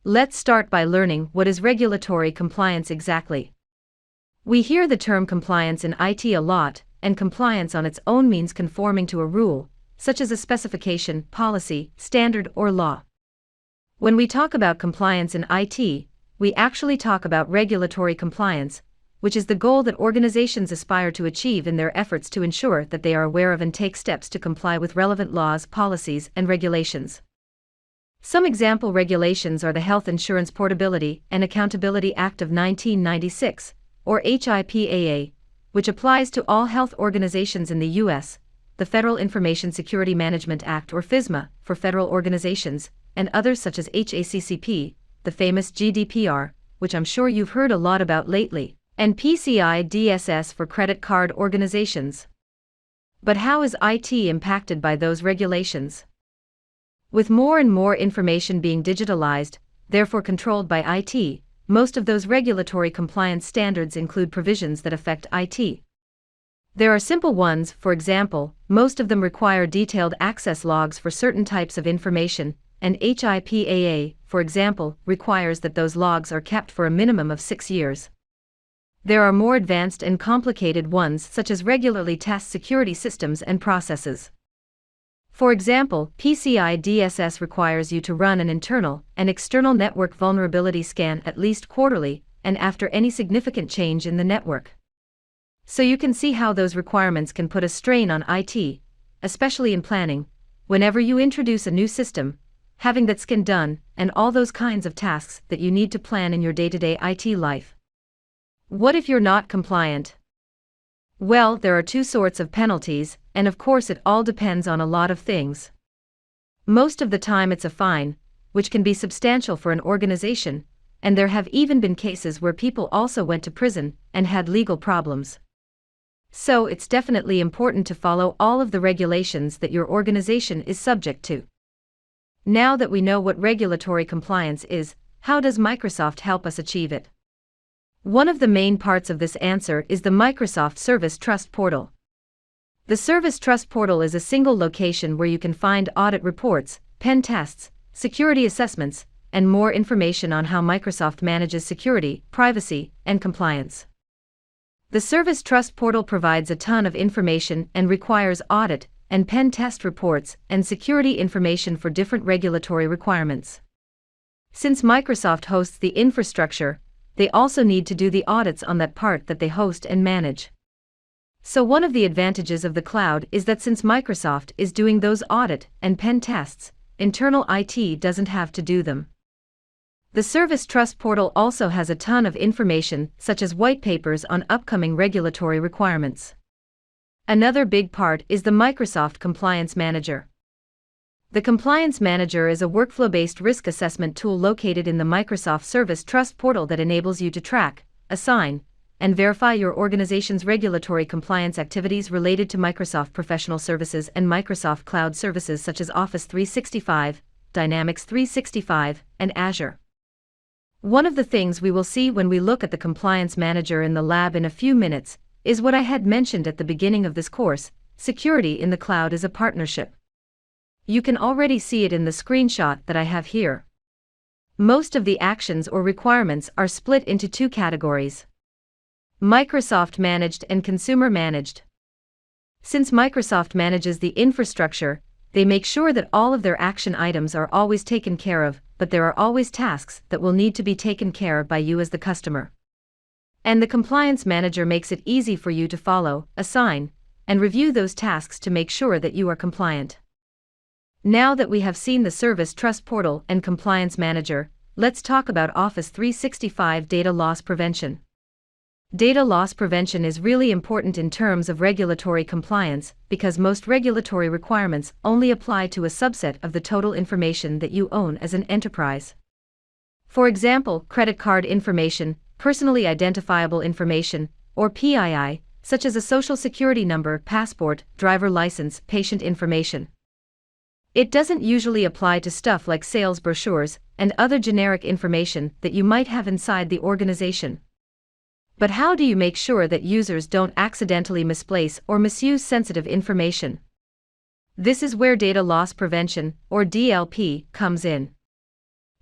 Let's start by learning what is regulatory compliance exactly. We hear the term compliance in IT a lot, and compliance on its own means conforming to a rule, such as a specification, policy, standard, or law. When we talk about compliance in IT, we actually talk about regulatory compliance, which is the goal that organizations aspire to achieve in their efforts to ensure that they are aware of and take steps to comply with relevant laws, policies, and regulations. Some example regulations are the Health Insurance Portability and Accountability Act of 1996, or HIPAA, which applies to all health organizations in the U.S., the Federal Information Security Management Act or FISMA for federal organizations, and others such as HACCP, the famous GDPR, which I'm sure you've heard a lot about lately, and PCI DSS for credit card organizations. But how is IT impacted by those regulations? With more and more information being digitalized, therefore controlled by IT, most of those regulatory compliance standards include provisions that affect IT. There are simple ones, for example, most of them require detailed access logs for certain types of information, and HIPAA, for example, requires that those logs are kept for a minimum of 6 years. There are more advanced and complicated ones such as regularly test security systems and processes. For example, PCI DSS requires you to run an internal and external network vulnerability scan at least quarterly and after any significant change in the network. So you can see how those requirements can put a strain on IT, especially in planning, whenever you introduce a new system, having that scan done, and all those kinds of tasks that you need to plan in your day-to-day IT life. What if you're not compliant? Well, there are two sorts of penalties, and of course it all depends on a lot of things. Most of the time it's a fine, which can be substantial for an organization, and there have even been cases where people also went to prison and had legal problems. So it's definitely important to follow all of the regulations that your organization is subject to. Now that we know what regulatory compliance is, how does Microsoft help us achieve it? One of the main parts of this answer is the Microsoft Service Trust Portal. The Service Trust Portal is a single location where you can find audit reports, pen tests, security assessments, and more information on how Microsoft manages security, privacy, and compliance. The Service Trust Portal provides a ton of information and requires audit and pen test reports and security information for different regulatory requirements. Since Microsoft hosts the infrastructure, they also need to do the audits on that part that they host and manage. So one of the advantages of the cloud is that since Microsoft is doing those audit and pen tests, internal IT doesn't have to do them. The Service Trust Portal also has a ton of information such as white papers on upcoming regulatory requirements. Another big part is the Microsoft Compliance Manager. The Compliance Manager is a workflow-based risk assessment tool located in the Microsoft Service Trust Portal that enables you to track, assign, and verify your organization's regulatory compliance activities related to Microsoft professional services and Microsoft Cloud services such as Office 365, Dynamics 365, and Azure. One of the things we will see when we look at the Compliance Manager in the lab in a few minutes is what I had mentioned at the beginning of this course: security in the cloud is a partnership. You can already see it in the screenshot that I have here. Most of the actions or requirements are split into two categories: Microsoft managed and consumer managed. Since Microsoft manages the infrastructure, they make sure that all of their action items are always taken care of, but there are always tasks that will need to be taken care of by you as the customer. And the Compliance Manager makes it easy for you to follow, assign, and review those tasks to make sure that you are compliant. Now that we have seen the Service Trust Portal and Compliance Manager, let's talk about Office 365 data loss prevention. Data loss prevention is really important in terms of regulatory compliance because most regulatory requirements only apply to a subset of the total information that you own as an enterprise. For example, credit card information, personally identifiable information, or PII, such as a social security number, passport, driver license, patient information. It doesn't usually apply to stuff like sales brochures and other generic information that you might have inside the organization. But how do you make sure that users don't accidentally misplace or misuse sensitive information? This is where data loss prevention, or DLP, comes in.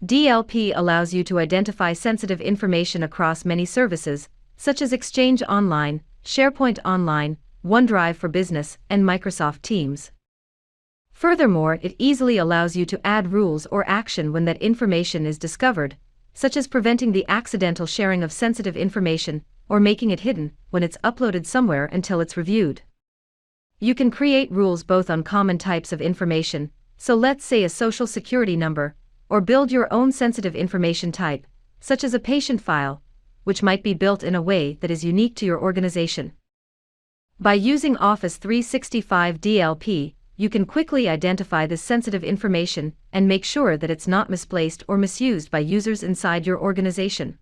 DLP allows you to identify sensitive information across many services, such as Exchange Online, SharePoint Online, OneDrive for Business, and Microsoft Teams. Furthermore, it easily allows you to add rules or action when that information is discovered, such as preventing the accidental sharing of sensitive information or making it hidden when it's uploaded somewhere until it's reviewed. You can create rules both on common types of information, so let's say a social security number, or build your own sensitive information type, such as a patient file, which might be built in a way that is unique to your organization. By using Office 365 DLP, you can quickly identify this sensitive information and make sure that it's not misplaced or misused by users inside your organization.